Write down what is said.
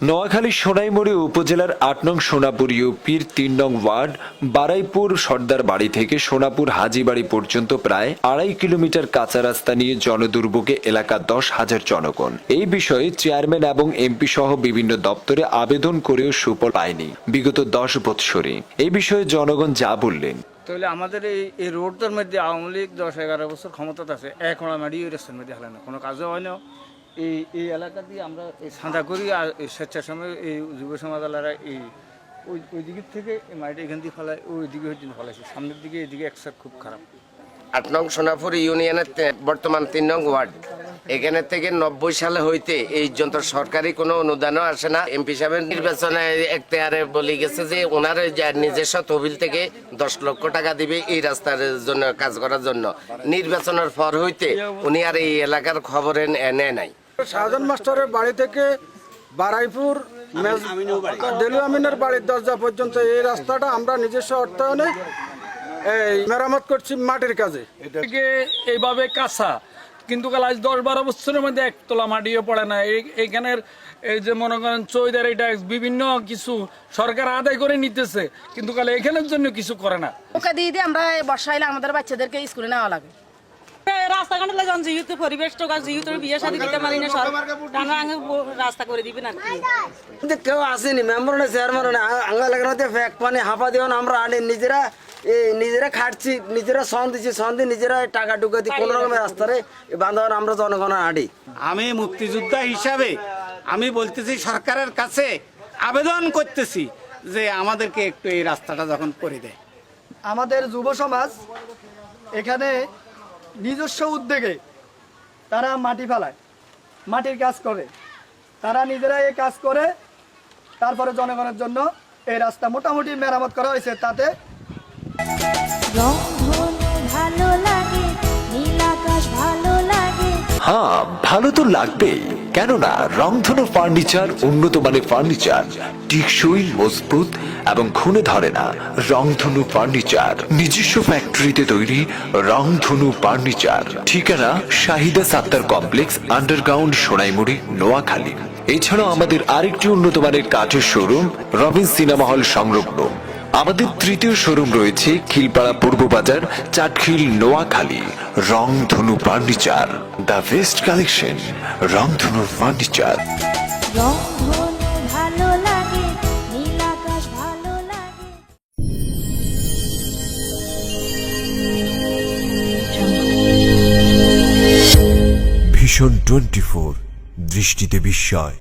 নোয়াখালী সোনাইমুড়ি উপজেলার ৮ নং সোনাপুর ইউপির ৩ নং ওয়ার্ড বারাইপুর সর্দার বাড়ি থেকে সোনাপুর হাজীবাড়ি পর্যন্ত প্রায় ২.৫ কিলোমিটার কাঁচা রাস্তা নিয়ে জনদুর্ভোগে এলাকা ১০,০০০ জনগণ। এই বিষয়ে চেয়ারম্যান এবং এমপি সহ বিভিন্ন দপ্তরে আবেদন করেও সুফল পায়নি বিগত ১০ বৎসরে। এই বিষয়ে জনগণ যা বললেন। তাহলে আমাদের এই রোডটার মধ্যে আওয়ামী লীগ ১০-১১ বছর ক্ষমতাতে আছে, এখন আমার এই রাস্তার মধ্যে হয় না, কোনো কাজও হয় না। এই এলাকা দিয়ে আমরা এই সাঁদা করি, আর এই স্বেচ্ছার সময় এই যুব সমাজওয়ালারা ওই দিকের থেকে এই মাটিটা এখান দিয়ে ফেলায়, ওই দিকে ফেলাইছে, সামনের দিকে এদিকে একসাথে খুব খারাপ। ৮ নং সোনাপুর ইউনিয়নের বর্তমান ৩ নং ওয়ার্ড, এখানে থেকে ৯০ সালে হইতে এই পর্যন্ত সরকারি কোনো অনুদানও আসে না। এমপি সাহেবের নির্বাচনে এখতিয়ারে বলে গেছে যে ওনার নিজস্ব তহবিল থেকে ১০ লক্ষ টাকা দিবে এই রাস্তার জন্য, কাজ করার জন্য। নির্বাচনের পর হইতে উনি আর এই এলাকার খবরে নেয় নাই। শাহজাহান মাস্টারের বাড়ি থেকে বারাইপুর ডেলু আমিনের বাড়ির দরজা পর্যন্ত এই রাস্তাটা আমরা নিজস্ব অর্থায়নে এই মেরামত করছি মাটির কাজে। এইভাবে কাঁচা, কিন্তু কাল আজ ১০-১২ বছরের মধ্যে এক তোলা মাটিও পড়ে না। এইখানের এই যে মনে করেন চৌধুরী ট্যাক্স বিভিন্ন কিছু সরকার আদায় করে নিতেছে, কিন্তু কাল এখানের জন্য কিছু করে না। ওকে দিয়ে দিয়ে আমরা বর্ষাইলে আমাদের বাচ্চাদেরকে স্কুলে নেওয়া লাগে। রাস্তাঘাটে লাগান যেহেতু পরিবেশটা যেহেতু বিয়ে শাদী দিতে পারি না, রাস্তা করে দিবেন আর কি। কেউ আসেনি, মেম্বার না চেয়ারম্যান না, আঙ্গা লাগানোতে ফ্যাক পানি হাঁপা দিও না, আমরা আনি নিজেরা খাটছি, নিজেরা সন দিচ্ছি, সন দিয়ে নিজেরা টাকা ঢুকে দিই কোন রকমের রাস্তারে বান্ধব আমরা জনগণের আডি। আমি মুক্তিযোদ্ধা হিসাবে আমি বলতেছি সরকারের কাছে আবেদন করতেছি যে আমাদেরকে একটু এই রাস্তাটা যখন করে দেয়। আমাদের যুব সমাজ এখানে নিজস্ব উদ্যোগে তারা মাটি ফেলায়, মাটির কাজ করে, তারা নিজেরা এই কাজ করে, তারপরে জনগণের জন্য এই রাস্তা মোটামুটি মেরামত করা হয়েছে। তাতে ভালো লাগে, নীল আকাশ ভালো লাগে। হ্যাঁ, ভালো তো লাগবেই, কেননা রংধনু ফার্নিচার উন্নত মানের ফার্নিচার, টিকসই, মজবুত এবং খুনে ধরে না। রংধনু ফার্নিচার নিজস্ব ফ্যাক্টরিতে তৈরি। রংধনু ফার্নিচার, ঠিকানা শাহিদা সাত্তার কমপ্লেক্স, আন্ডারগ্রাউন্ড, সোনাইমুড়ি, নোয়াখালী। এছাড়াও আমাদের আরেকটি উন্নত মানের কাঠের শোরুম রবিন সিনেমা হল সংলগ্ন। আমাদের তৃতীয় শোরুম রয়েছে খিলপাড়া পূর্ব বাজার, চাটখিল, নোয়াখালী। রংধনু ফার্নিচার, দ্য বেস্ট কালেকশন। রংধনু ফার্নিচার। রংধনু ভালো লাগে, নীল আকাশ ভালো লাগে। ভিশন 24, দৃষ্টিতে বিস্ময়।